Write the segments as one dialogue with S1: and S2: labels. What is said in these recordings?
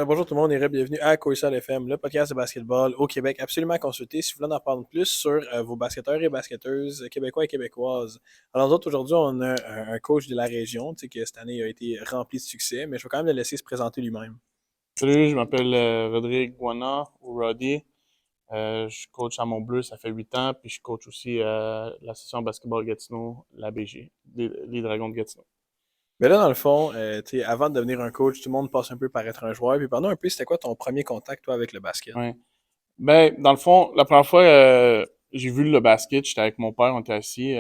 S1: Bonjour tout le monde et bienvenue à Coastal FM, le podcast de basketball au Québec. Absolument consulté si vous voulez en apprendre plus sur vos basketteurs et basketteuses québécois et québécoises. Alors, nous autres, aujourd'hui, on a un coach de la région, tu sais, que cette année a été rempli de succès, mais je vais quand même le laisser se présenter lui-même.
S2: Salut, je m'appelle Rodrigue Guana ou Roddy. Je coach à Montbleu, ça fait 8 ans, puis je coach aussi la session basketball Gatineau, la BG, les Dragons de Gatineau.
S1: Mais là, dans le fond, tu sais, avant de devenir un coach, tout le monde passe un peu par être un joueur. Puis pendant un peu, c'était quoi ton premier contact, toi, avec le basket?
S2: Ouais. Ben, dans le fond, la première fois j'ai vu le basket, j'étais avec mon père, on était assis,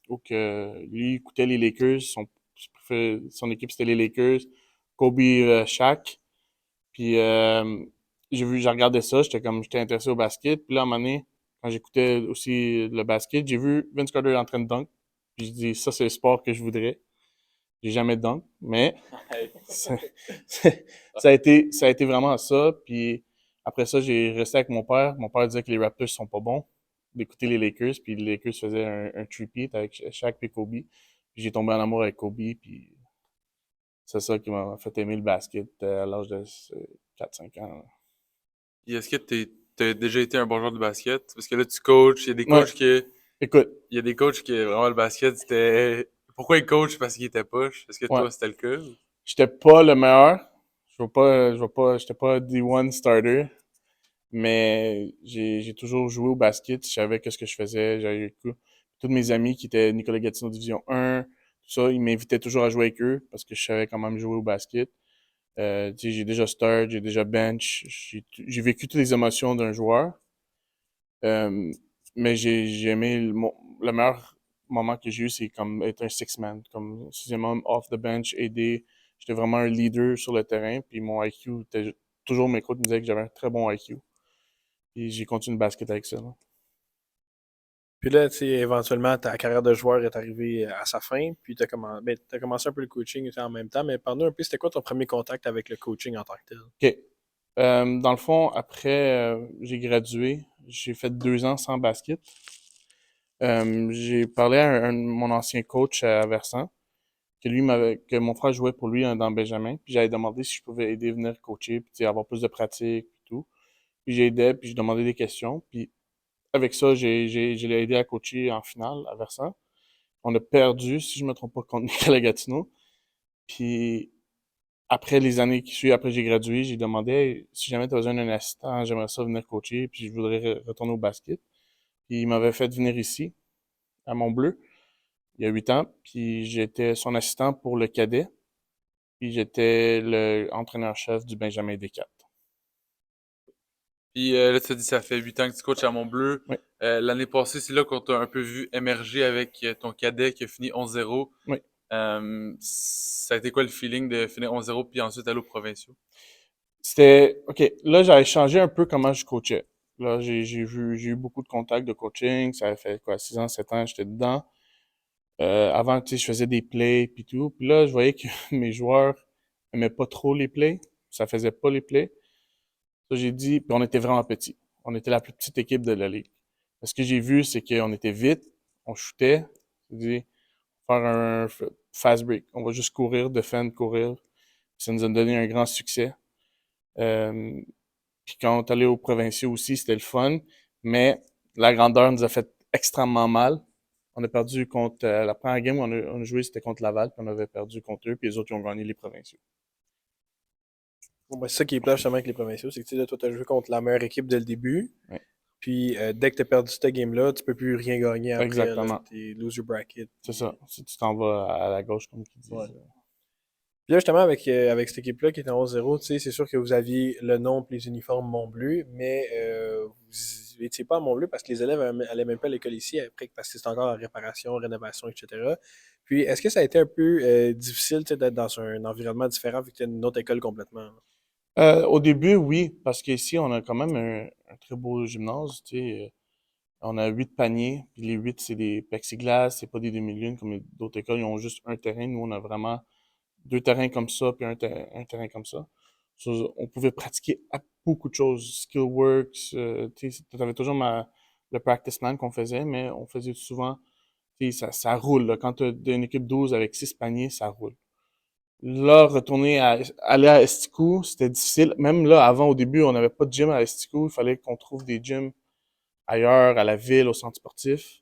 S2: où que lui il écoutait les Lakers, son équipe c'était les Lakers, Kobe, Shaq. Puis j'ai regardé ça, j'étais intéressé au basket. Puis là, à un moment donné, quand j'écoutais aussi le basket, j'ai vu Vince Carter en train de dunk. Puis je dis ça c'est le sport que je voudrais. J'ai jamais dunk, mais ça, ça a été vraiment ça. Puis après ça, j'ai resté avec mon père. Mon père disait que les Raptors sont pas bons, d'écouter les Lakers. Puis les Lakers faisaient un three-peat avec Shaq et Kobe. Puis j'ai tombé en amour avec Kobe. Puis c'est ça qui m'a fait aimer le basket à l'âge de 4-5 ans.
S3: Puis est-ce que t'as déjà été un bon joueur de basket? Parce que là, tu coaches,
S2: Ouais, écoute,
S3: il y a des coachs qui, vraiment, le basket, c'était... Pourquoi ils coachent? Parce qu'ils étaient poches. Est-ce que
S2: ouais.
S3: toi, c'était le cas?
S2: J'étais pas le meilleur. J'étais pas D1 starter, mais j'ai toujours joué au basket. Je savais ce que je faisais. J'avais tous mes amis qui étaient Nicolas Gatineau Division 1, tout ça, ils m'invitaient toujours à jouer avec eux parce que je savais quand même jouer au basket. Tu sais, j'ai déjà start, j'ai déjà bench, j'ai vécu toutes les émotions d'un joueur. Euh, mais j'ai aimé le meilleur moment que j'ai eu, c'est comme être un six-man, comme sixième homme off the bench, aider. J'étais vraiment un leader sur le terrain, puis mon IQ était toujours mes coachs me disaient que j'avais un très bon IQ. Puis j'ai continué le basket avec ça, là.
S1: Puis là, tu sais, éventuellement, ta carrière de joueur est arrivée à sa fin, puis t'as commencé un peu le coaching tu sais, en même temps, mais parle-nous un peu, c'était quoi ton premier contact avec le coaching en tant que tel?
S2: OK. Dans le fond, après j'ai gradué, j'ai fait 2 ans sans basket. J'ai parlé à mon ancien coach à Versant, que mon frère jouait pour lui dans Benjamin, puis j'avais demandé si je pouvais aider à venir coacher, puis tu sais, avoir plus de pratique, puis tout. Puis j'ai aidé, puis j'ai demandé des questions, puis avec ça, je l'ai aidé à coacher en finale à Versant. On a perdu, si je me trompe pas, contre Nicolas Gatineau. Puis après les années qui suivent, après j'ai gradué, j'ai demandé hey, si jamais tu as besoin d'un assistant, j'aimerais ça venir coacher, puis je voudrais retourner au basket. Puis il m'avait fait venir ici, à Montbleu, il y a 8 ans, puis j'étais son assistant pour le cadet, puis j'étais le entraîneur-chef du Benjamin D4.
S3: Puis là, tu as dit ça fait 8 ans que tu coaches à Montbleu.
S2: Oui,
S3: L'année passée, c'est là qu'on t'a un peu vu émerger avec ton cadet qui a fini 11-0.
S2: oui.
S3: Ça a été quoi le feeling de finir 11-0 puis ensuite aller aux provinciaux?
S2: C'était, OK, là, j'avais changé un peu comment je coachais. Là, j'ai eu beaucoup de contacts de coaching. Ça a fait quoi, 6 ans, 7 ans, j'étais dedans. Avant, tu sais, je faisais des plays puis tout. Puis là, je voyais que mes joueurs aimaient pas trop les plays. Ça faisait pas les plays. Ça, j'ai dit, puis on était vraiment petits. On était la plus petite équipe de la ligue. Ce que j'ai vu, c'est qu'on était vite, on shootait. J'ai dit, faire un fast break. On va juste courir, defend, courir. Ça nous a donné un grand succès. Euh, Puis quand on est allé aux provinciaux aussi, c'était le fun, mais la grandeur nous a fait extrêmement mal. On a perdu contre la première game où on a joué, c'était contre Laval, puis on avait perdu contre eux, puis les autres ils ont gagné les provinciaux.
S1: Bon, ben, c'est ça qui est plat justement avec les provinciaux, c'est que tu sais, là, toi, tu as joué contre la meilleure équipe dès le début,
S2: Ouais,
S1: puis dès que tu as perdu cette game-là, tu peux plus rien gagner après, là,
S2: exactement.
S1: t'es loser bracket.
S2: C'est
S1: Puis,
S2: ça. Si tu t'en vas à la gauche, comme ils
S1: ouais.
S2: disent.
S1: Puis là, justement, avec cette équipe-là qui était en 11-0, tu sais, c'est sûr que vous aviez le nom et les uniformes Montbleu, mais vous n'étiez pas à Montbleu parce que les élèves allaient même pas à l'école ici, après, parce que c'est encore en réparation, rénovation, etc. Puis, est-ce que ça a été un peu difficile, tu sais, d'être dans un environnement différent vu que tu une autre école complètement? Là?
S2: Au début, oui, parce qu'ici, on a quand même un très beau gymnase. Tu sais, on a 8 paniers, puis les 8, c'est des plexiglas, c'est pas des demi-lunes comme d'autres écoles, ils ont juste un terrain. Nous, on a vraiment 2 terrains comme ça, puis un terrain comme ça. So, on pouvait pratiquer à beaucoup de choses, Skillworks, tu sais, t'avais toujours le practice plan qu'on faisait, mais on faisait souvent, tu sais, ça roule, là. Quand t'as une équipe 12 avec 6 paniers, ça roule. Là, aller à Estico, c'était difficile. Même là, avant, au début, on n'avait pas de gym à Estico. Il fallait qu'on trouve des gyms ailleurs, à la ville, au centre sportif.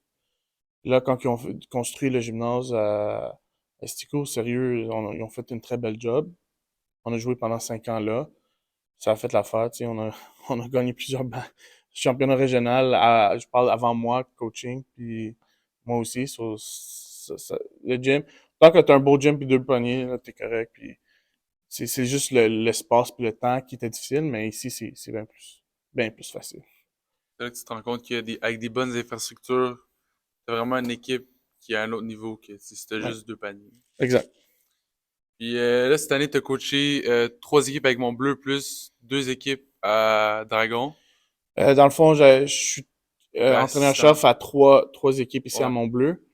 S2: Là, quand ils ont construit le gymnase à Estico, sérieux, ils ont fait une très belle job. On a joué pendant 5 ans là. Ça a fait l'affaire, tu sais. On a gagné plusieurs championnats régionaux. Je parle avant moi, coaching, puis moi aussi. Le gym, tant que t'as un beau gym puis 2 poignées, là, t'es correct. Puis c'est juste l'espace puis le temps qui était difficile, mais ici, c'est bien plus facile.
S3: C'est là que tu te rends compte avec des bonnes infrastructures, t'as vraiment une équipe qui est à un autre niveau que si c'était
S2: Ouais,
S3: juste deux paniers.
S2: exact.
S3: Puis là, cette année, t'as coaché 3 équipes avec Mont-Bleu plus 2 équipes à Dragon.
S2: Dans le fond, je suis
S3: T'es assistant.
S2: entraîneur-chef à trois équipes ici à
S3: Ouais.
S2: Mont-Bleu.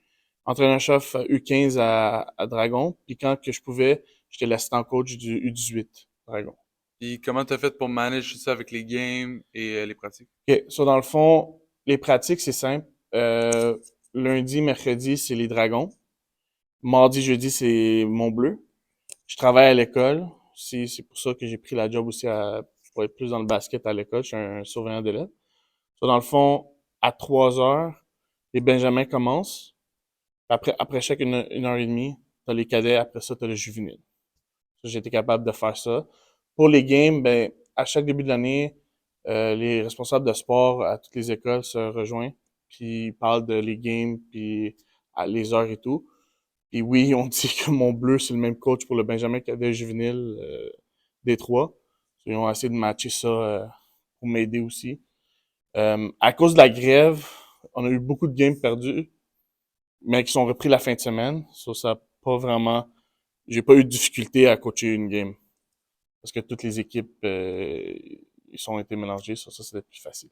S2: Entraîneur-chef U15 à Dragon. Puis quand que je pouvais, j'étais l'assistant coach du U18 Dragon.
S3: Puis comment t'as fait pour manager ça avec les games et les pratiques?
S2: OK. So, dans le fond, les pratiques, c'est simple. Euh, Lundi, mercredi, c'est les Dragons. Mardi, jeudi, c'est Mont-Bleu. Je travaille à l'école. C'est pour ça que j'ai pris la job aussi pour être plus dans le basket à l'école. Je suis un surveillant d'élèves. So, dans le fond, à 3 heures, les Benjamins commencent. Après chaque 1 heure et demie, t'as les cadets. Après ça, t'as le juvénile. Ça, j'ai été capable de faire ça. Pour les games, ben, à chaque début de l'année, les responsables de sport à toutes les écoles se rejoignent, puis ils parlent de les games, puis les heures et tout. Puis oui, on dit que mon bleu, c'est le même coach pour le Benjamin cadet juvénile des trois. Ils ont essayé de matcher ça pour m'aider aussi. À cause de la grève, on a eu beaucoup de games perdus, mais qui sont repris la fin de semaine. Ça a pas vraiment... J'ai pas eu de difficulté à coacher une game. Parce que toutes les équipes, ils sont été mélangées. Ça c'était plus facile.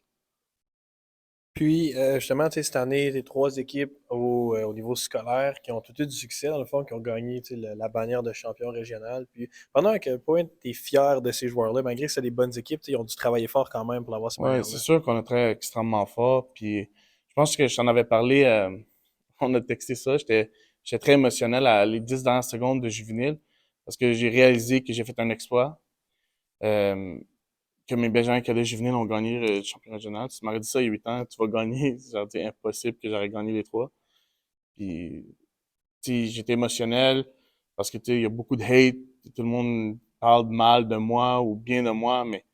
S1: Puis, justement, tu sais, cette année, les 3 équipes au niveau scolaire qui ont tout eu du succès, dans le fond, qui ont gagné tu sais, la bannière de champion régional. Puis, pendant à quel point tu es fier de ces joueurs-là, malgré que c'est des bonnes équipes, tu sais, ils ont dû travailler fort quand même pour avoir cette
S2: Ouais, c'est
S1: bannière-là.
S2: sûr qu'on est très extrêmement fort. Puis je pense que je t'en avais parlé, on a texté ça. J'étais très émotionnel à les 10 dernières secondes de juvénile parce que j'ai réalisé que j'ai fait un exploit. Euh, que mes Benjamins cadets juvéniles ont gagné le championnat régional. Tu m'aurais dit ça il y a 8 ans, tu vas gagner. J'aurais dit impossible que j'aurais gagné les trois. Puis, tu sais, j'étais émotionnel parce que, tu sais, il y a beaucoup de hate. Tout le monde parle mal de moi ou bien de moi, mais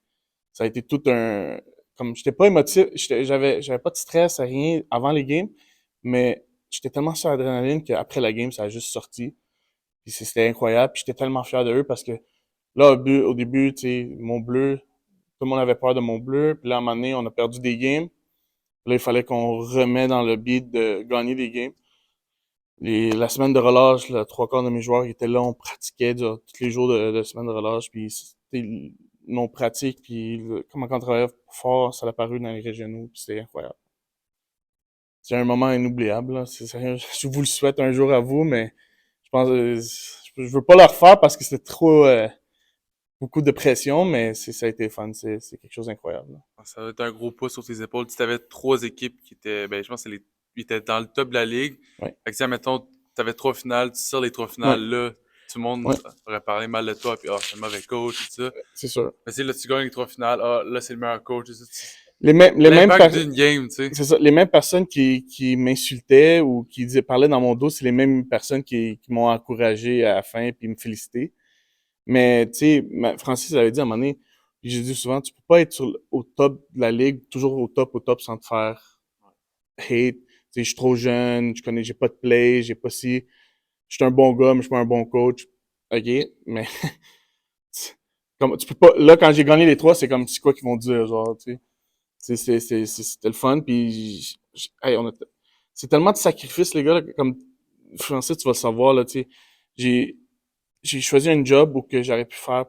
S2: ça a été tout un... Comme, j'étais pas émotif, j'avais pas de stress, rien avant les games, mais j'étais tellement sur l'adrénaline qu'après la game, ça a juste sorti. Puis c'était incroyable. Puis j'étais tellement fier de eux parce que là, au début, tu sais, mon bleu, tout le monde avait peur de mon bleu. Puis là, à un moment donné, on a perdu des games. Puis là, il fallait qu'on remet dans le beat de gagner des games. La semaine de relâche, là, 3 quarts de mes joueurs étaient là, on pratiquait tous les jours de semaine de relâche. Puis c'était nos pratiques, puis comment on travaillait fort, ça a apparu dans les régionaux, puis c'était incroyable. C'est un moment inoubliable, là. C'est sérieux. Je vous le souhaite un jour à vous, mais je pense, je veux pas le refaire parce que c'était trop, beaucoup de pression, mais ça a été fun. C'est quelque chose d'incroyable, là.
S3: Ça va être un gros poids sur tes épaules. Tu avais 3 équipes qui étaient, ben, je pense que ils étaient dans le top de la ligue.
S2: Ouais.
S3: Fait que, si, mettons, tu avais 3 finales, tu sors les 3 finales,
S2: Ouais.
S3: là, tout le monde
S2: Ouais.
S3: aurait parlé mal de toi, puis, c'est un mauvais coach, et tout ça.
S2: C'est sûr.
S3: Mais tu sais, là, tu gagnes les 3 finales, là, c'est le meilleur coach, et tout ça.
S2: Les mêmes
S3: L'impact d'une game, tu sais.
S2: c'est ça, les mêmes personnes qui m'insultaient ou qui parlaient dans mon dos, c'est les mêmes personnes qui m'ont encouragé à la fin puis me féliciter. Mais, tu sais, Francis avait dit à un moment donné, puis j'ai dit souvent, tu peux pas être au top de la ligue, toujours au top sans te faire hate. Tu sais, je suis trop jeune, j'ai pas de play, j'ai pas si, je suis un bon gars, mais je suis pas un bon coach. OK, mais, comme, tu peux pas, là, quand j'ai gagné les trois, c'est comme, c'est quoi qu'ils vont dire, genre, tu sais. C'était le fun, puis, hey, c'est tellement de sacrifices, les gars, là, comme, Francis, tu vas le savoir, là, tu sais. J'ai, j'ai choisi un job où que j'aurais pu faire,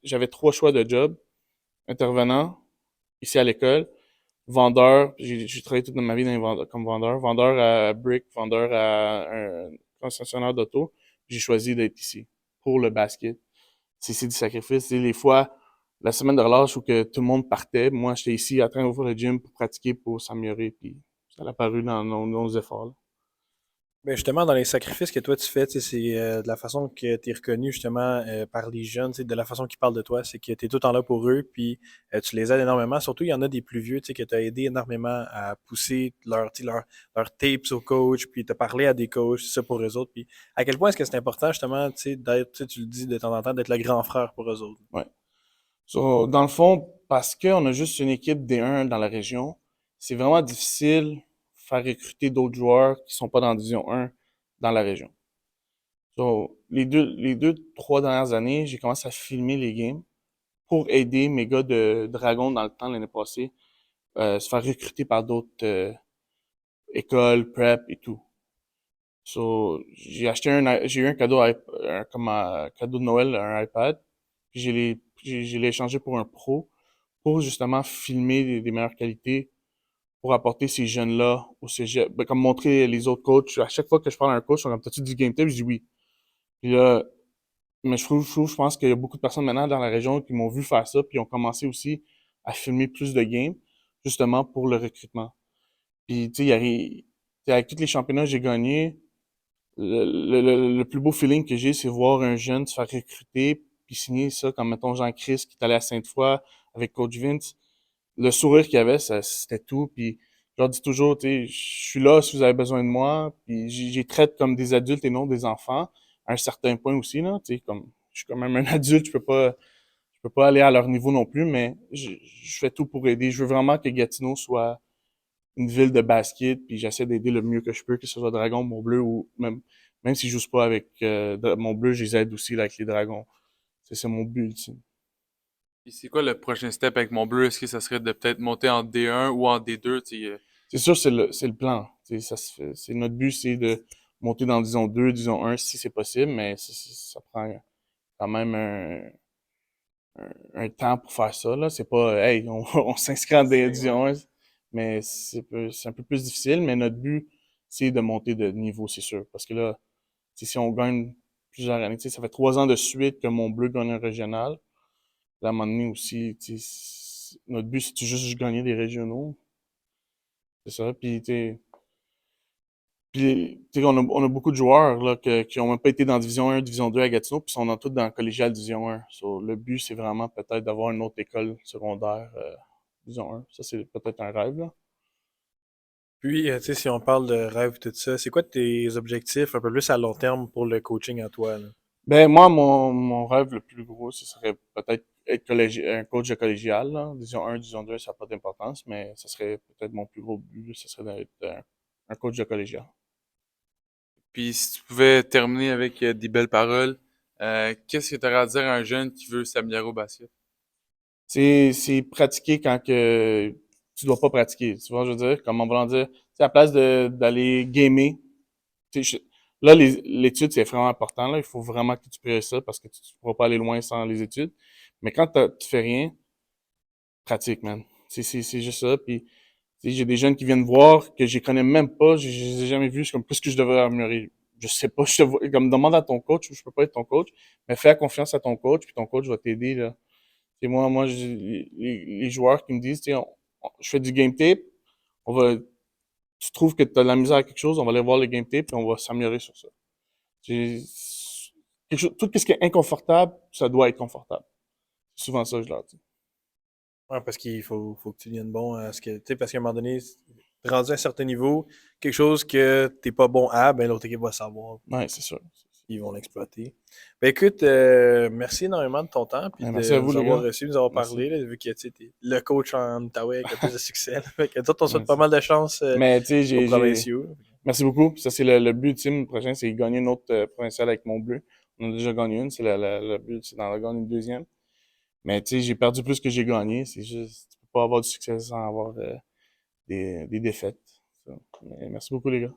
S2: j'avais 3 choix de job. Intervenant, ici à l'école, vendeur, j'ai travaillé toute ma vie comme vendeur à Brick, vendeur à un concessionnaire d'auto. J'ai choisi d'être ici pour le basket. C'est du sacrifice. C'est les fois, la semaine de relâche où que tout le monde partait, moi j'étais ici en train d'ouvrir le gym pour pratiquer, pour s'améliorer, puis ça a apparu dans nos efforts, là.
S1: Ben justement, dans les sacrifices que toi tu fais, tu sais, c'est de la façon que tu es reconnu justement par les jeunes, tu sais, de la façon qu'ils parlent de toi, c'est que tu es tout le temps là pour eux, puis tu les aides énormément. Surtout, il y en a des plus vieux, tu sais, que tu as aidé énormément à pousser tu sais, leurs tapes au coach, puis te parler à des coachs, c'est ça pour eux autres. Puis à quel point est-ce que c'est important justement, tu sais, d'être, tu sais, tu le dis de temps en temps, d'être le grand frère pour eux autres.
S2: Ouais. So, dans le fond, parce qu'on a juste une équipe D1 dans la région, c'est vraiment difficile de faire recruter d'autres joueurs qui sont pas dans la Division 1 dans la région. So, trois dernières années, j'ai commencé à filmer les games pour aider mes gars de Dragon dans le temps l'année passée, se faire recruter par d'autres écoles, prep et tout. So, j'ai eu un cadeau, comme un cadeau de Noël, un iPad, puis je l'ai échangé pour un Pro, pour justement filmer des meilleures qualités, pour apporter ces jeunes-là au cégep. Ben, comme montrer les autres coachs. À chaque fois que je parle à un coach, ils sont comme, t'as-tu du game tape? Je dis oui. Puis là, mais je pense qu'il y a beaucoup de personnes maintenant dans la région qui m'ont vu faire ça, puis ont commencé aussi à filmer plus de games, justement pour le recrutement. Puis, tu sais, avec tous les championnats que j'ai gagnés, le plus beau feeling que j'ai, c'est voir un jeune se faire recruter, puis signer ça, comme mettons Jean-Christ qui est allé à Sainte-Foy avec Coach Vince. Le sourire qu'il y avait, ça, c'était tout. Puis je leur dis toujours, tu sais, je suis là si vous avez besoin de moi. Puis j'y traite comme des adultes et non des enfants, à un certain point aussi, là. Tu sais, comme je suis quand même un adulte, je peux pas aller à leur niveau non plus, mais je fais tout pour aider. Je veux vraiment que Gatineau soit une ville de basket, puis j'essaie d'aider le mieux que je peux, que ce soit Dragon, Mont-Bleu ou même si je joue pas avec Mont-Bleu, je les aide aussi là, avec les Dragons. C'est mon but ultime.
S3: Puis c'est quoi le prochain step avec mon bleu? Est-ce que ça serait de peut-être monter en D1 ou en D2? Tu sais,
S2: C'est sûr, c'est le plan. Tu sais, ça se fait. C'est notre but, c'est de monter dans disons 2, disons 1 si c'est possible, mais ça prend quand même un temps pour faire ça, là. C'est pas, hey, on s'inscrit en
S1: Ouais.
S2: disons 1, mais c'est un peu plus difficile, mais notre but, c'est de monter de niveau, c'est sûr. Parce que là, tu sais, si on gagne plusieurs années, tu sais, ça fait 3 ans de suite que mon bleu gagne un régional. Là, à un moment donné aussi, tu sais, notre but, c'est juste de gagner des régionaux. C'est ça. Puis, tu sais, on a beaucoup de joueurs là, qui ont même pas été dans Division 1, Division 2 à Gatineau, puis sont dans tout dans le collégial Division 1. So, le but, c'est vraiment peut-être d'avoir une autre école secondaire Division 1. Ça, c'est peut-être un rêve, là.
S1: Puis, tu sais, si on parle de rêve et tout ça, c'est quoi tes objectifs un peu plus à long terme pour le coaching à toi, là?
S2: Ben, moi, mon rêve le plus gros, ce serait peut-être être un coach de collégial, là. Division 1, Division 2, ça n'a pas d'importance, mais ce serait peut-être mon plus gros but, ce serait d'être un coach de collégial.
S3: puis si tu pouvais terminer avec des belles paroles, qu'est-ce que tu aurais à dire à un jeune qui veut s'améliorer au basket?
S2: C'est pratiquer quand que tu dois pas pratiquer. Tu vois, je veux dire, comme on va en dire, c'est à la place d'aller gamer. Tu sais, là, l'étude, c'est vraiment important. Là. Il faut vraiment que tu priorises ça parce que tu ne pourras pas aller loin sans les études. Mais quand tu fais rien, pratique, man. C'est juste ça. Puis, tu sais, j'ai des jeunes qui viennent voir que je les connais même pas, je les ai jamais vus. Je suis comme, qu'est-ce que je devrais améliorer? Je sais pas. Je te vois, comme, demande à ton coach, je peux pas être ton coach, mais fais confiance à ton coach, puis ton coach va t'aider, là. Et les joueurs qui me disent, tu sais, je fais du game tape, on va, tu trouves que tu as de la misère à quelque chose, on va aller voir le game tape et on va s'améliorer sur ça. J'ai- tout ce qui est inconfortable, ça doit être confortable. C'est souvent ça, je leur dis.
S1: Ouais, parce qu'il faut que tu deviennes bon à ce que. Tu sais, parce qu'à un moment donné, rendu à un certain niveau, quelque chose que t'es pas bon à, ben l'autre équipe va savoir.
S2: Ouais, c'est sûr.
S1: Ils vont l'exploiter. Ben écoute, merci énormément de ton temps puis
S2: Ouais, merci à
S1: de
S2: vous,
S1: nous
S2: les
S1: avoir
S2: gars.
S1: reçus, de nous avoir
S2: Merci.
S1: parlé, là, vu que tu es le coach en Outaouais avec le plus de succès. Là. Fait que toi, on souhaite pas
S2: Merci.
S1: mal de chance
S2: Mais, tu sais,
S1: aux provinciaux.
S2: merci beaucoup. Ça, c'est le but ultime prochain, c'est gagner une autre provinciale avec mon bleu. On a déjà gagné une, c'est le but, c'est d'en gagner une deuxième. Mais, tu sais, j'ai perdu plus que j'ai gagné. C'est juste, tu peux pas avoir du succès sans avoir des défaites. Ça. Mais merci beaucoup, les gars.